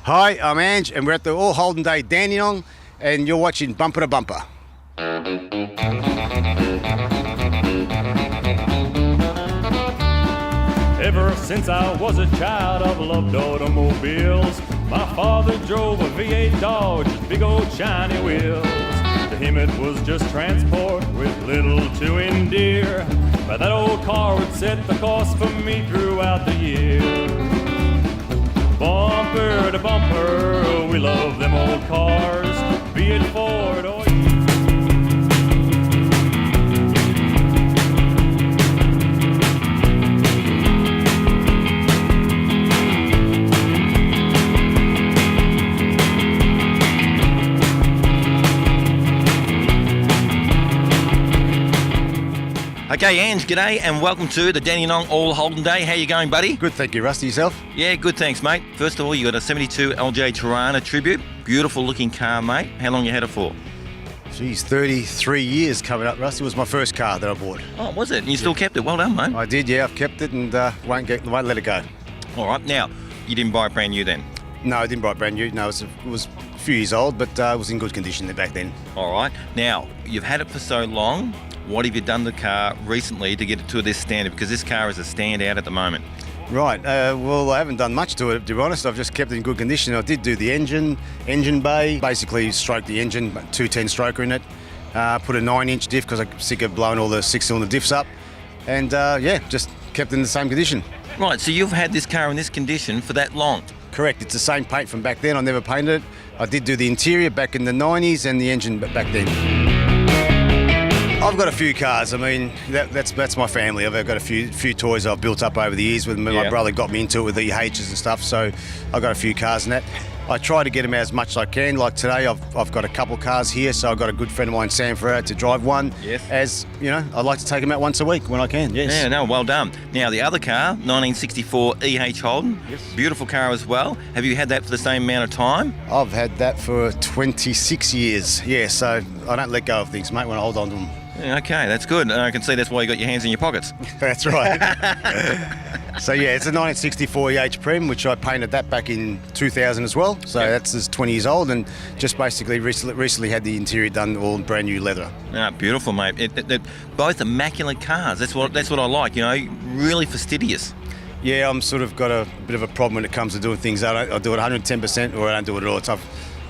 Hi, I'm Ange, and we're at the All Holden Day Dandenong, and you're watching Bumper to Bumper. Ever since I was a child, I've loved automobiles. My father drove a V8 Dodge with big old shiny wheels. To him it was just transport with little to endear, but that old car would set the course for me throughout the year. Bumper to bumper, we love them old cars, be it Ford or... Okay, Ange, g'day and welcome to the Dandenong All Holden Day. How you going, buddy? Good, thank you, Rusty. Yourself? Yeah, good, thanks, mate. First of all, you got a 72 LJ Tirana Tribute. Beautiful looking car, mate. How long you had it for? Geez, 33 years coming up, Rusty. It was my first car that I bought. Oh, was it? And you still kept it? Well done, mate. I did, yeah. I've kept it and won't let it go. All right, now, you didn't buy it brand new then? No, I didn't buy it brand new. No, it was a few years old, but it was in good condition back then. All right. Now, you've had it for so long. What have you done to the car recently to get it to this standard? Because this car is a standout at the moment. Right, well, I haven't done much to it, to be honest. I've just kept it in good condition. I did do the engine bay, basically stroked the engine, 210 stroker in it, put a 9-inch diff because I'm sick of blowing all the 6-cylinder diffs up, and yeah, just kept it in the same condition. Right, so you've had this car in this condition for that long? Correct, it's the same paint from back then. I never painted it. I did do the interior back in the 90s and the engine back then. I've got a few cars. I mean, that's my family. I've got a few toys I've built up over the years. My brother got me into it with EHs and stuff, so I've got a few cars and that. I try to get them out as much as I can. Like today, I've got a couple of cars here, so I've got a good friend of mine, Sam Ferrer, to drive one. Yes. As you know, I like to take them out once a week when I can. Yes. Yeah, no, well done. Now the other car, 1964 EH Holden. Yes. Beautiful car as well. Have you had that for the same amount of time? I've had that for 26 years. Yeah, so I don't let go of things, mate, when I hold on to them. Yeah, okay, that's good. I can see that's why you got your hands in your pockets. That's right. So yeah, it's a 1964 EH Prem, which I painted that back in 2000 as well. So that's just 20 years old, and just basically recently had the interior done all brand new leather. Ah, beautiful, mate. Both immaculate cars. That's what I like. You know, really fastidious. Yeah, I'm sort of got a bit of a problem when it comes to doing things. I do it 110% or I don't do it at all. So I've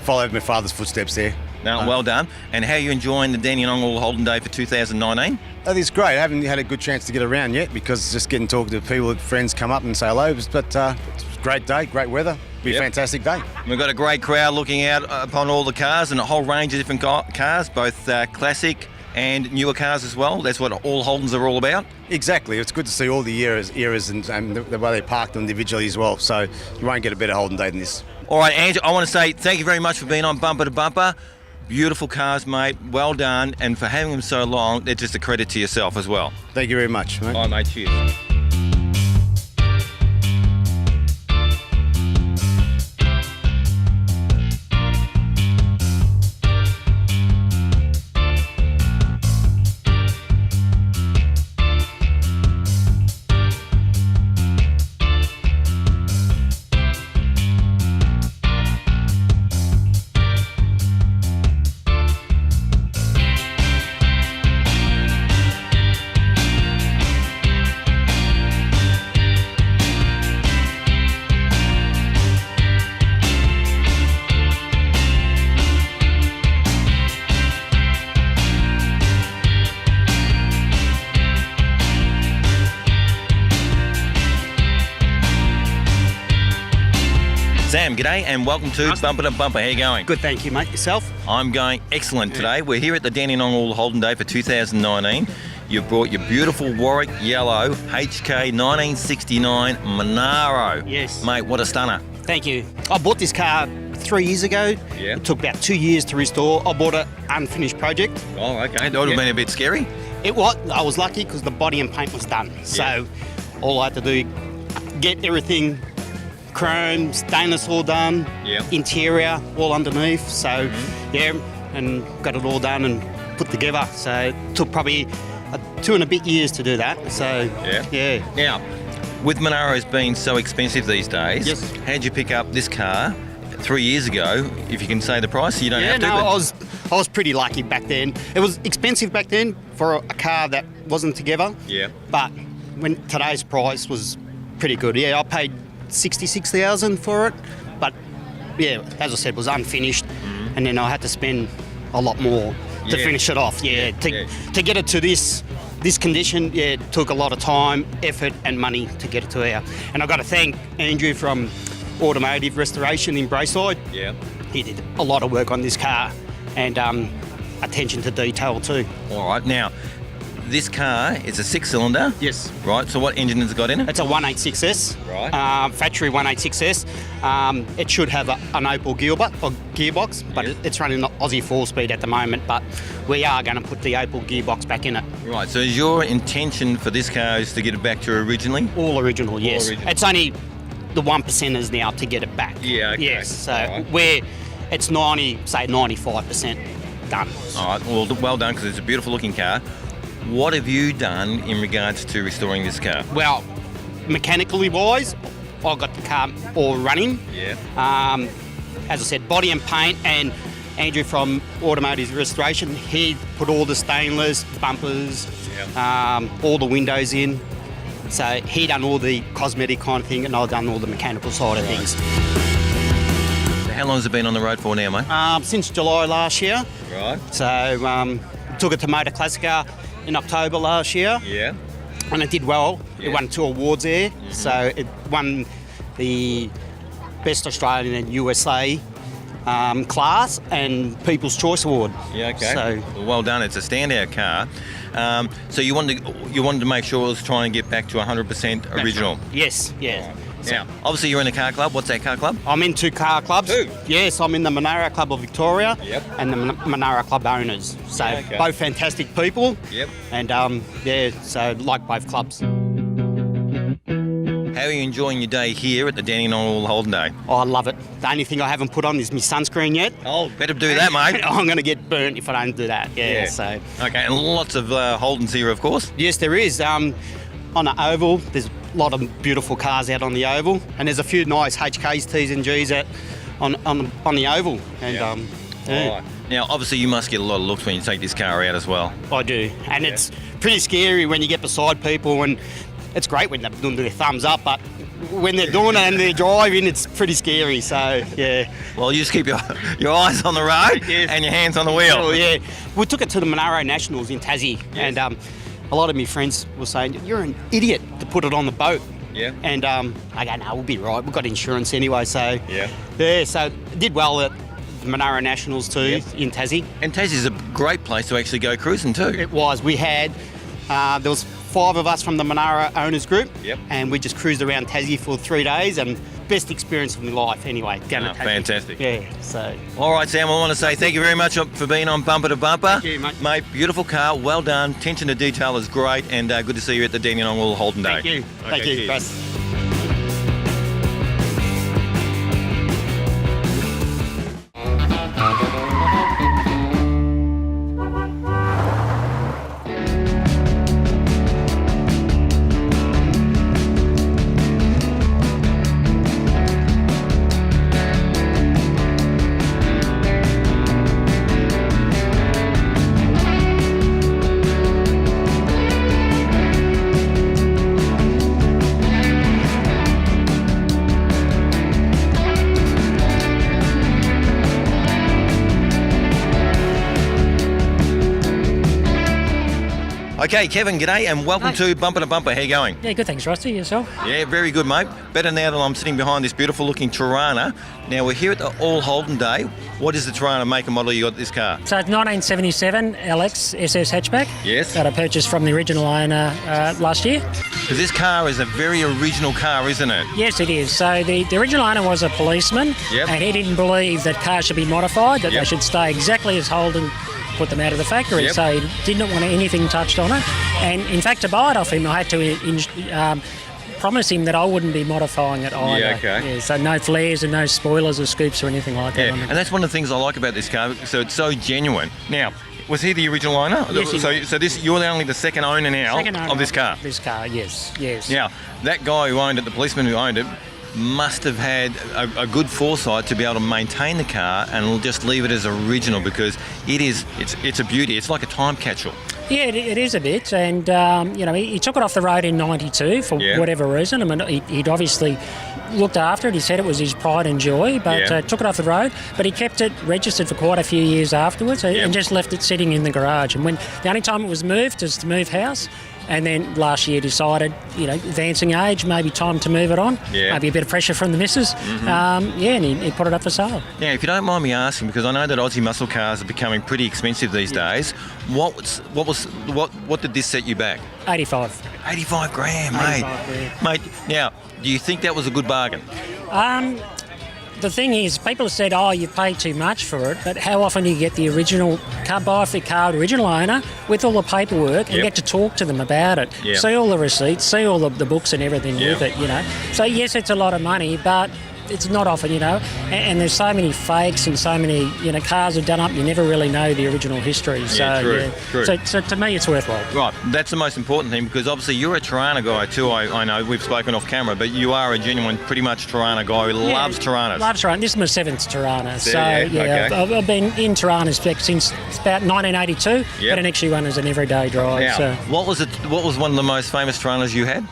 followed my father's footsteps there. No, well done. And how are you enjoying the Dandenong All Holden Day for 2019? I think it's great. I haven't had a good chance to get around yet because just getting talking to people, friends come up and say hello. But it's a great day, great weather. Be a fantastic day. We've got a great crowd looking out upon all the cars and a whole range of different cars, both classic and newer cars as well. That's what all Holdens are all about. Exactly. It's good to see all the eras and the way they parked individually as well. So you won't get a better Holden day than this. All right, Andrew, I want to say thank you very much for being on Bumper to Bumper. Beautiful cars, mate. Well done. And for having them so long, they're just a credit to yourself as well. Thank you very much, mate. All right, mate. Cheers. Sam, g'day and welcome to Bumper to Bumper. How you going? Good, thank you, mate. Yourself? I'm going excellent today. We're here at the Dandenong All Holden Day for 2019. You've brought your beautiful Warwick Yellow HK 1969 Monaro. Yes. Mate, what a stunner. Thank you. I bought this car 3 years ago. Yeah. It took about 2 years to restore. I bought an unfinished project. Oh, okay. That would have been a bit scary. It was. I was lucky because the body and paint was done. So all I had to do, get everything chrome, stainless all done, interior all underneath. So and got it all done and put together. So it took probably 2 and a bit years to do that. So Now, with Monaros being so expensive these days, Yes. how'd you pick up this car 3 years ago, if you can say the price, you don't have to. No, but- I was pretty lucky back then. It was expensive back then for a car that wasn't together. Yeah. But when today's price was pretty good. Yeah, I paid 66,000 for it, but yeah, as I said, it was unfinished, and then I had to spend a lot more to Yeah. finish it off. Yeah, to get it to this condition, yeah, it took a lot of time, effort, and money to get it to here. And I got to thank Andrew from Automotive Restoration in Brayside. Yeah. He did a lot of work on this car, and attention to detail too. All right. Now, this car is a 6-cylinder. Yes. Right. So what engine has it got in it? It's a 186S. Right. Factory 186S. It should have an Opel gearbox, but Yeah. it's running the Aussie 4-speed at the moment. But we are going to put the Opel gearbox back in it. Right. So is your intention for this car is to get it back to originally? All original, yes. original. It's only the 1%ers now to get it back. Yeah, okay. Yes. So Alright. it's 95% done. All right. Well done, because it's a beautiful looking car. What have you done in regards to restoring this car? Well, mechanically wise, I got the car all running. Yeah. As I said, body and paint, and Andrew from Automotive Restoration, he put all the stainless, bumpers, all the windows in. So he done all the cosmetic kind of thing, and I've done all the mechanical side of things. How long has it been on the road for now, mate? Since July last year. Right. So took it to Motor Classica in October last year, Yeah. and it did well. Yeah. It won 2 awards there. So it won the Best Australian and USA class and People's Choice Award. Yeah. Okay. So Well done. It's a standout car. So you wanted to make sure it was trying to get back to 100% original. yes, yes. Now, obviously you're in a car club. What's that car club? I'm in 2 car clubs. 2? Yes, I'm in the Monaro Club of Victoria. Yep. And the Monaro Club owners. So Yeah, okay. both fantastic people. Yep. And so like both clubs. How are you enjoying your day here at the Dandenong Holden Day? Oh, I love it. The only thing I haven't put on is my sunscreen yet. Oh, better do that, mate. I'm going to get burnt if I don't do that. Yeah. So Okay, and lots of Holdens here, of course. yes, there is. On the oval, there's a lot of beautiful cars out on the oval, and there's a few nice HKs, T's and G's on the oval. And Yeah. All right. Now, obviously, you must get a lot of looks when you take this car out as well. I do, and it's pretty scary when you get beside people, and it's great when they're doing their thumbs up, but when they're doing it and they're driving, it's pretty scary. So yeah. Well, you just keep your eyes on the road Yes. and your hands on the wheel. Oh yeah, we took it to the Monaro Nationals in Tassie, and a lot of my friends were saying, "You're an idiot to put it on the boat." Yeah. And I go, "No, we'll be right. We've got insurance anyway." So Yeah. yeah. So it did well at the Monaro Nationals too in Tassie. And Tassie's a great place to actually go cruising too. It was. We had there was 5 of us from the Monaro owners group. Yep. And we just cruised around Tassie for 3 days, and best experience of my life anyway. Going to Tassie. Fantastic. Yeah. So. All right, Sam, I want to say thank you very much for being on Bumper to Bumper. Thank you, mate. Mate, beautiful car, well done. Attention to detail is great, and good to see you at the Dandenong Holden Day. Thank you. Okay, Thank you. cheers. Russ. Okay, Kevin, g'day, and welcome to Bumper to Bumper. How you going? Yeah, good, thanks, Rusty. Yourself? Yeah, very good, mate. Better now that I'm sitting behind this beautiful looking Tirana. Now, we're here at the All Holden Day. What is the Tirana make and model you got this car? So it's 1977 LX SS hatchback. Yes. That I purchased from the original owner last year. Because this car is a very original car, isn't it? Yes, it is. So the original owner was a policeman, Yep. and he didn't believe that cars should be modified, that Yep. they should stay exactly as Holden put them out of the factory. Yep. So he did not want anything touched on it. And in fact, to buy it off him, I had to promise him that I wouldn't be modifying it either. Yeah, okay. Yeah, so no flares and no spoilers or scoops or anything like that Yeah, on it. and that's one of the things I like about this car. So it's so genuine. Now, was he the original owner? Yes, he so this you're only the second owner now Second owner of this car. This car, yes, yes. Now, that guy who owned it, the policeman who owned it, must have had a good foresight to be able to maintain the car and just leave it as original, because it's a beauty. It's like a time capsule. Yeah, it is a bit, and he took it off the road in '92 for whatever reason. I mean, he'd obviously looked after it. He said it was his pride and joy, but took it off the road. But he kept it registered for quite a few years afterwards, and just left it sitting in the garage. And when the only time it was moved was to move house. And then last year decided, advancing age, maybe time to move it on. Yeah. Maybe a bit of pressure from the missus. And he put it up for sale. Yeah, if you don't mind me asking, because I know that Aussie muscle cars are becoming pretty expensive these days. What did this set you back? 85. 85 grand, mate. 85 grand. Mate, now, do you think that was a good bargain? The thing is, people have said, you paid too much for it, but how often do you get the original car original owner with all the paperwork and get to talk to them about it, see all the receipts, see all the books and everything with it, So yes, it's a lot of money, but it's not often, and there's so many fakes and so many, cars are done up, you never really know the original history. So, true. So to me, it's worthwhile. Right, that's the most important thing, because obviously you're a Tirana guy too, I know, we've spoken off camera, but you are a genuine, pretty much Tirana guy who loves Tiranas. Loves Tirana. This is my 7th Tirana. Okay. I've been in Tiranas since about 1982, but an XU1 is an everyday drive. Now, what was one of the most famous Tiranas you had?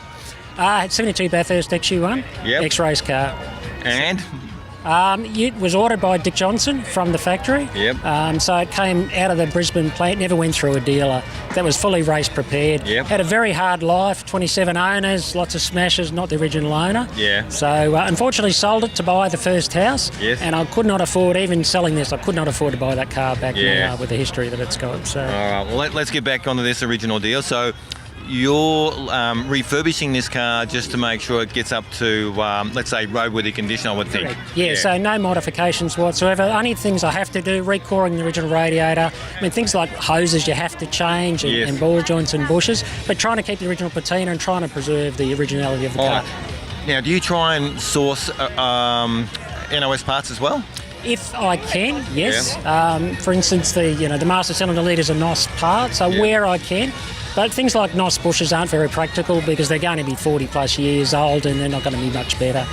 I had 72 Bathurst XU1, X-Race car. And? It was ordered by Dick Johnson from the factory. So it came out of the Brisbane plant, never went through a dealer. That was fully race prepared. Had a very hard life, 27 owners, lots of smashes, not the original owner. So unfortunately sold it to buy the first house. And I could not afford, even selling this, I could not afford to buy that car back now with the history that it's got. So. All right, well, let's get back onto this original deal. So you're refurbishing this car just to make sure it gets up to, let's say, roadworthy condition, I would think. Yeah, so no modifications whatsoever. Only things I have to do, recoring the original radiator. I mean, things like hoses you have to change and ball joints and bushes, but trying to keep the original patina and trying to preserve the originality of the car. Now, do you try and source NOS parts as well? If I can, yes. For instance, the master cylinder lead is a NOS part, so where I can. But things like NOS bushes aren't very practical because they're going to be 40 plus years old and they're not going to be much better.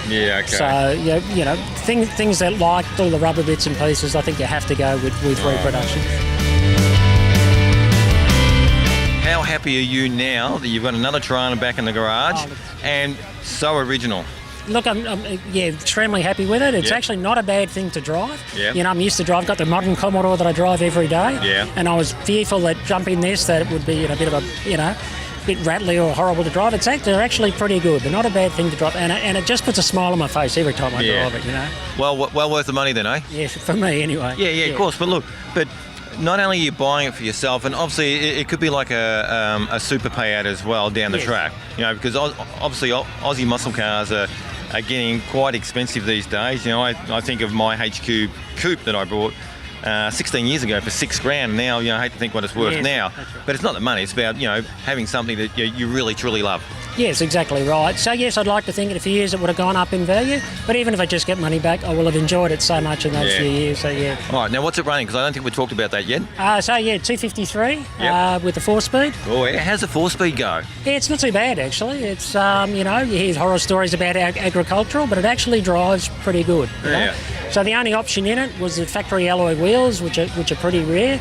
So, things that like all the rubber bits and pieces, I think you have to go with reproduction. How happy are you now that you've got another Tirana back in the garage and so original? Look, I'm extremely happy with it. It's actually not a bad thing to drive. I'm used to drive. Got the modern Commodore that I drive every day. And I was fearful that jumping this, that it would be a bit of a, bit rattly or horrible to drive. They're actually pretty good. They're not a bad thing to drive, and it just puts a smile on my face every time I drive it. Well worth the money then, eh? Yeah, for me anyway. Yeah, of course. But not only are you buying it for yourself, and obviously it could be like a super payout as well down the track. Because obviously Aussie muscle cars are getting quite expensive these days. I think of my HQ coupe that I bought 16 years ago for $6,000. Now, I hate to think what it's worth now, but it's not the money. It's about having something that you really truly love. Yes, exactly right. So yes, I'd like to think in a few years it would have gone up in value, but even if I just get money back, I will have enjoyed it so much in those few years. So All right, now what's it running? Because I don't think we talked about that yet. 253 with the 4-speed. Oh yeah, how's the 4-speed go? Yeah, it's not too bad actually. It's you hear horror stories about agricultural, but it actually drives pretty good. So the only option in it was the factory alloy wheels, which are pretty rare.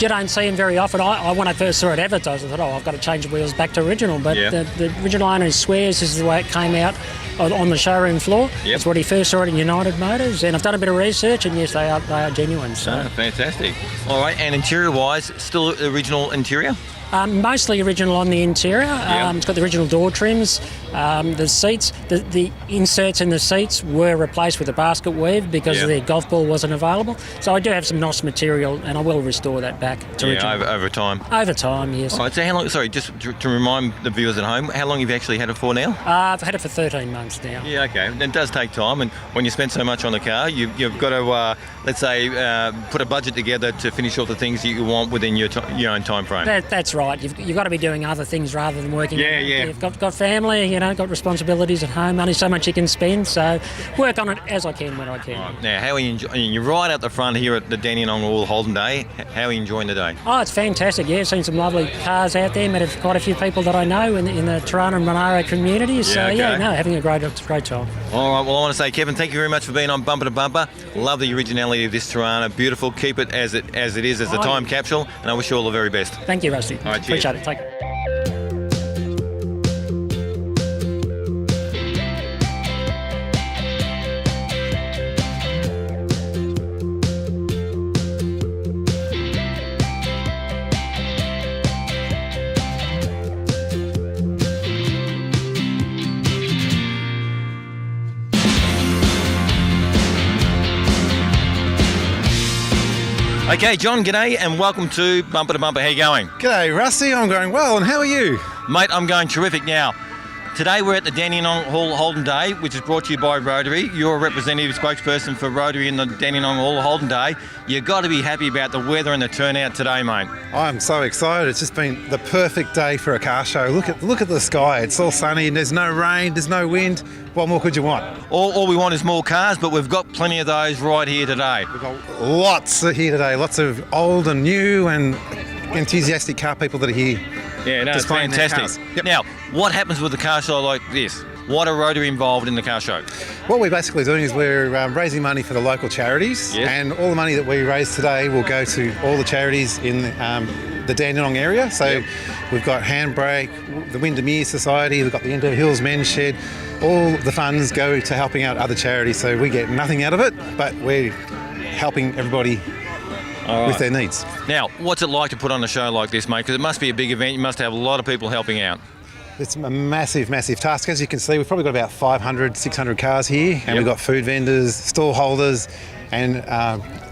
You don't see them very often. When I first saw it advertised, I thought, I've got to change the wheels back to original. But the original owner swears this is the way it came out on the showroom floor. That's what he first saw it in United Motors. And I've done a bit of research, and yes, they are genuine. So. Fantastic. All right, and interior-wise, still original interior? Mostly original on the interior. It's got the original door trims. The seats, the inserts in the seats were replaced with a basket weave because the golf ball wasn't available. So I do have some NOS material, and I will restore that back to original. Over time. Over time, yes. All right. So how long? Sorry, just to remind the viewers at home, how long have you actually had it for now? I've had it for 13 months now. Yeah. Okay. It does take time, and when you spend so much on the car, you've got to let's say put a budget together to finish all the things that you want within your own time frame. That's right. right. You've got to be doing other things rather than working. Yeah, yeah. You've got family, got responsibilities at home, only so much you can spend, so work on it as I can when I can. Right. Now, how are you enjoying? You're right out the front here at the Dandenong All Holden Day. How are you enjoying the day? Oh, it's fantastic, yeah. Seen some lovely cars out there, met quite a few people that I know in the Ternel and Monaro communities, so having a great time. All right, well, I want to say, Kevin, thank you very much for being on Bumper to Bumper. Love the originality of this Tirana. Beautiful. Keep it as it is, as a time capsule, and I wish you all the very best. Thank you, Rusty. All right, cheers. Appreciate it. Take care. Okay, John, g'day and welcome to Bumper to Bumper. How you going? G'day, Rusty. I'm going well, and how are you? Mate, I'm going terrific. Now, today we're at the Dandenong Hall Holden Day, which is brought to you by Rotary. You're a representative spokesperson for Rotary in the Dandenong Hall Holden Day. You've got to be happy about the weather and the turnout today, mate. I'm so excited. It's just been the perfect day for a car show. Look at the sky. It's all sunny and there's no rain, there's no wind. What more could you want? All we want is more cars, but we've got plenty of those right here today. We've got lots here today. Lots of old and new and enthusiastic car people that are here. Yeah, no, it's displaying their fantastic. cars. Yep. Now, what happens with a car show like this? What are Rotary involved in the car show? What we're basically doing is we're raising money for the local charities, and all the money that we raise today will go to all the charities in the Dandenong area. So we've got Handbrake, the Windermere Society, we've got the Endo Hills Men's Shed. All the funds go to helping out other charities, so we get nothing out of it, but we're helping everybody with their needs. Now, what's it like to put on a show like this, mate? Because it must be a big event. You must have a lot of people helping out. It's a massive, massive task. As you can see, we've probably got about 500, 600 cars here, and we've got food vendors, stall holders, and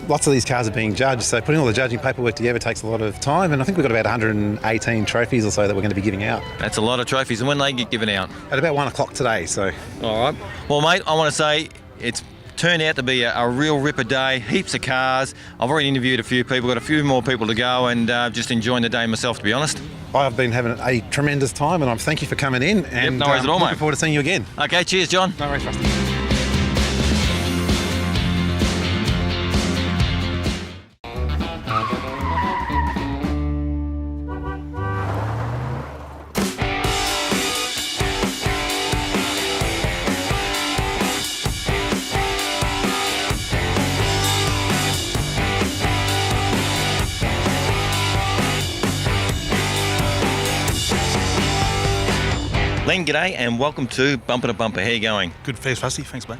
lots of these cars are being judged. So putting all the judging paperwork together takes a lot of time, and I think we've got about 118 trophies or so that we're going to be giving out. That's a lot of trophies. And when they get given out? At about 1 o'clock today, so. All right. Well, mate, I want to say it's turned out to be a real ripper day, heaps of cars. I've already interviewed a few people, got a few more people to go, and just enjoying the day myself, to be honest. I've been having a tremendous time, and I thank you for coming in. And no worries at all, mate. Looking forward to seeing you again. Okay, cheers, John. No worries, Rusty. Len, g'day and welcome to Bumper to Bumper. How you going? Good, thanks, Rusty. Thanks, mate.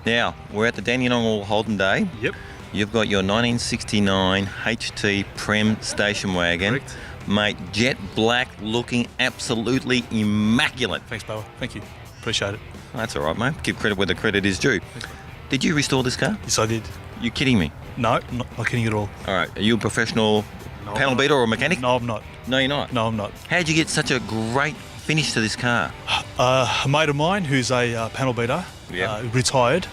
Now, we're at the Dandenong All Holden Day. Yep. You've got your 1969 HT Prem station wagon. Correct. Mate, jet black, looking absolutely immaculate. Thanks, Boa. Thank you. Appreciate it. Oh, that's all right, mate. Give credit where the credit is due. Did you restore this car? Yes, I did. You kidding me? No, not kidding at all. All right. Are you a professional panel beater or a mechanic? No, I'm not. No, you're not? No, I'm not. How'd you get such a great finish to this car? A mate of mine who's a panel beater, retired,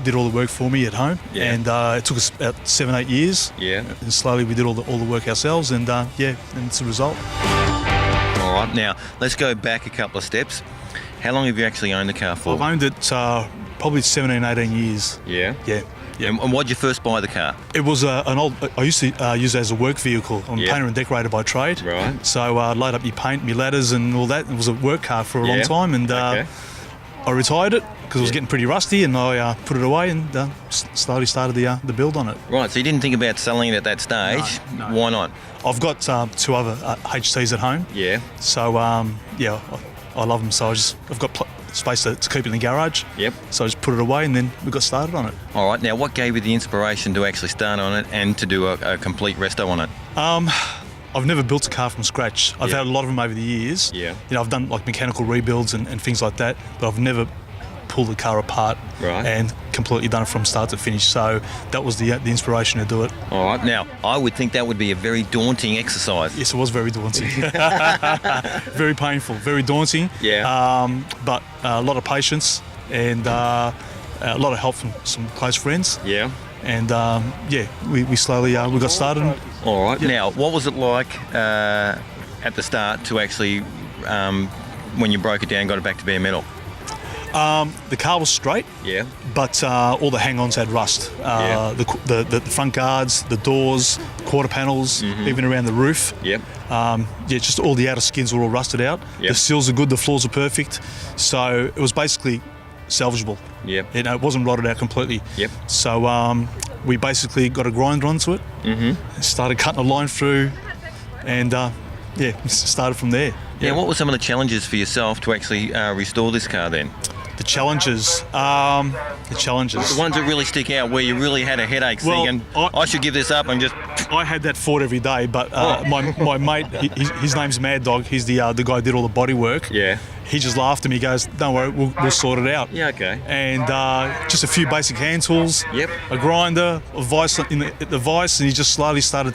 did all the work for me at home, and it took us about 7-8 years. Yeah. And slowly we did all the work ourselves, and and it's a result. All right. Now, let's go back a couple of steps. How long have you actually owned the car for? I've owned it probably 17, 18 years. Yeah? Yeah. Yeah. And why'd you first buy the car? It was an old. I used to use it as a work vehicle. I'm a painter and decorator by trade. Right. So I'd load up your paint, my ladders, and all that. It was a work car for a long time, and I retired it because it was getting pretty rusty, and I put it away and slowly started the build on it. Right. So you didn't think about selling it at that stage. No. Why not? I've got 2 other HTs at home. Yeah. So I love them. So I've got space to keep it in the garage. Yep. So I just put it away, and then we got started on it. All right. Now, what gave you the inspiration to actually start on it and to do a complete resto on it? I've never built a car from scratch. I've had a lot of them over the years. Yeah. You know, I've done like mechanical rebuilds and things like that, but I've never pulled the car apart and completely done it from start to finish. So that was the inspiration to do it. All right. Now, I would think that would be a very daunting exercise. Yes, it was very daunting. Very painful, very daunting. Yeah. But a lot of patience and a lot of help from some close friends. Yeah. And we slowly we got started. All right. Now, what was it like at the start to actually, when you broke it down, got it back to bare metal? The car was straight, but all the hang-ons had rust. The front guards, the doors, quarter panels, even around the roof. Just all the outer skins were all rusted out. The seals are good, the floors are perfect. So it was basically salvageable. It wasn't rotted out completely. So we basically got a grinder onto it, started cutting a line through, and started from there. What were some of the challenges for yourself to actually restore this car then? The challenges. The ones that really stick out, where you really had a headache thinking, I should give this up and just... I had that thought every day, but my mate, his name's Mad Dog, he's the guy who did all the body work. He just laughed at me, he goes, don't worry, we'll sort it out. And just a few basic hand tools, a grinder, a vice in the vice, and he just slowly started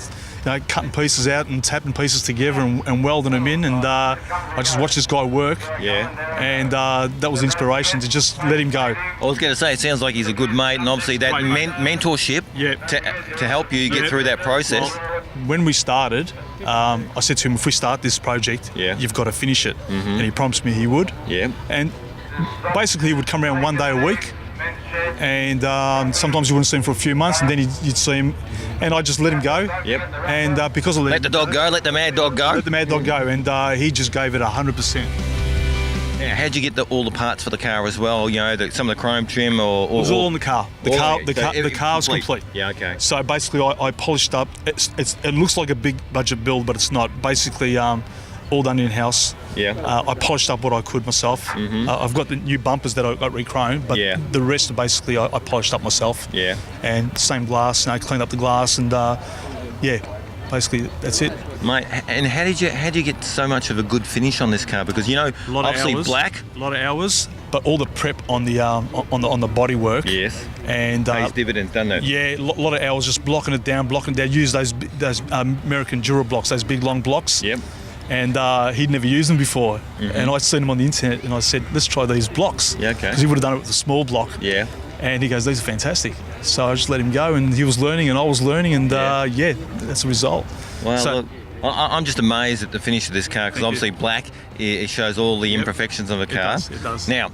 cutting pieces out and tapping pieces together and welding them in, and I just watched this guy work. And that was inspiration to just let him go. I was going to say, it sounds like he's a good mate, and obviously that mentorship to help you get through that process. Well, when we started, I said to him, if we start this project, you've got to finish it. And he promised me he would. And basically he would come around one day a week, and sometimes you wouldn't see him for a few months, and then you'd see him, and I just let him go. And because of let the dog go, let the mad dog go. Let the mad dog go, and he just gave it 100%. How'd you get all the parts for the car as well? You know, some of the chrome trim, or it was all in the car. The car was complete. So basically, I polished up. It looks like a big budget build, but it's not. Basically, all done in house. I polished up what I could myself. I've got the new bumpers that I got re-chromed, but the rest basically I polished up myself. And same glass. Cleaned up the glass, and basically that's it. Mate, and how did you get so much of a good finish on this car? Because obviously black, a lot of hours, but all the prep on the body work. And pays dividends, doesn't it? A lot of hours just blocking it down. Use those American Dura blocks, those big long blocks. And he'd never used them before, and I'd seen them on the internet, and I said, let's try these blocks. Because he would have done it with a small block. And he goes, these are fantastic. So I just let him go, and he was learning and I was learning, and that's the result. Well, look, I'm just amazed at the finish of this car, because obviously black, it shows all the imperfections of the car. It does. Now,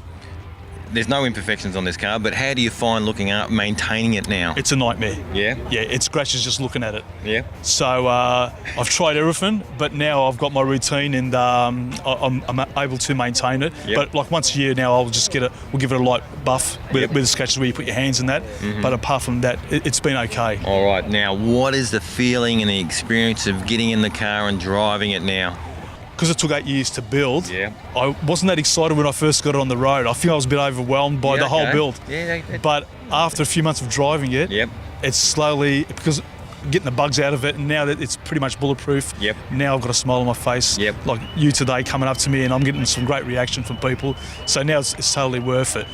there's no imperfections on this car, but how do you find maintaining it now? It's a nightmare. It scratches just looking at it. So I've tried everything, but now I've got my routine, and I'm able to maintain it. But like once a year now, we'll give it a light buff with the scratches where you put your hands in that. But apart from that, it's been okay. All right. Now, what is the feeling and the experience of getting in the car and driving it now? Because it took 8 years to build, I wasn't that excited when I first got it on the road. I think I was a bit overwhelmed by the whole build. But after a few months of driving it, it's slowly, because getting the bugs out of it, and now that it's pretty much bulletproof, now I've got a smile on my face. Like you today coming up to me, and I'm getting some great reaction from people. So now it's totally worth it.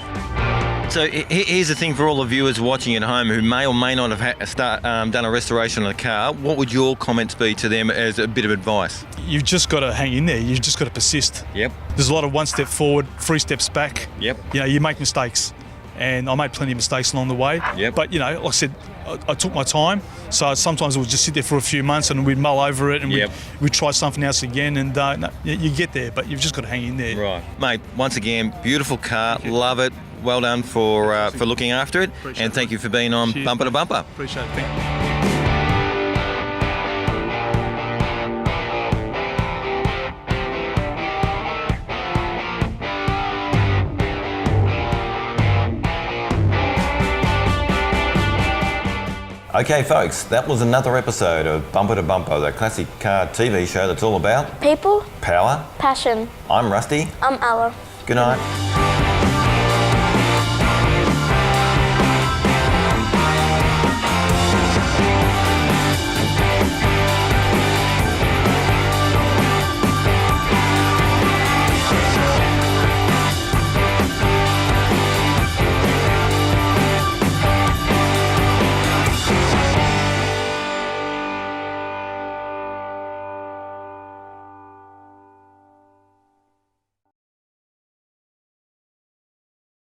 So here's the thing for all the viewers watching at home who may or may not have done a restoration on a car. What would your comments be to them as a bit of advice? You've just got to hang in there. You've just got to persist. There's a lot of one step forward, 3 steps back. You make mistakes, and I made plenty of mistakes along the way. But like I said, I took my time. So sometimes it would just sit there for a few months, and we'd mull over it, and we'd try something else again, and you get there, but you've just got to hang in there. Right, mate. Once again, beautiful car. Love it. Well done for looking after it. And thank you for being on Bumper to Bumper. Appreciate it. Thank you. Okay, folks, that was another episode of Bumper to Bumper, the classic car TV show that's all about people, power, passion. I'm Rusty. I'm Ella. Good night.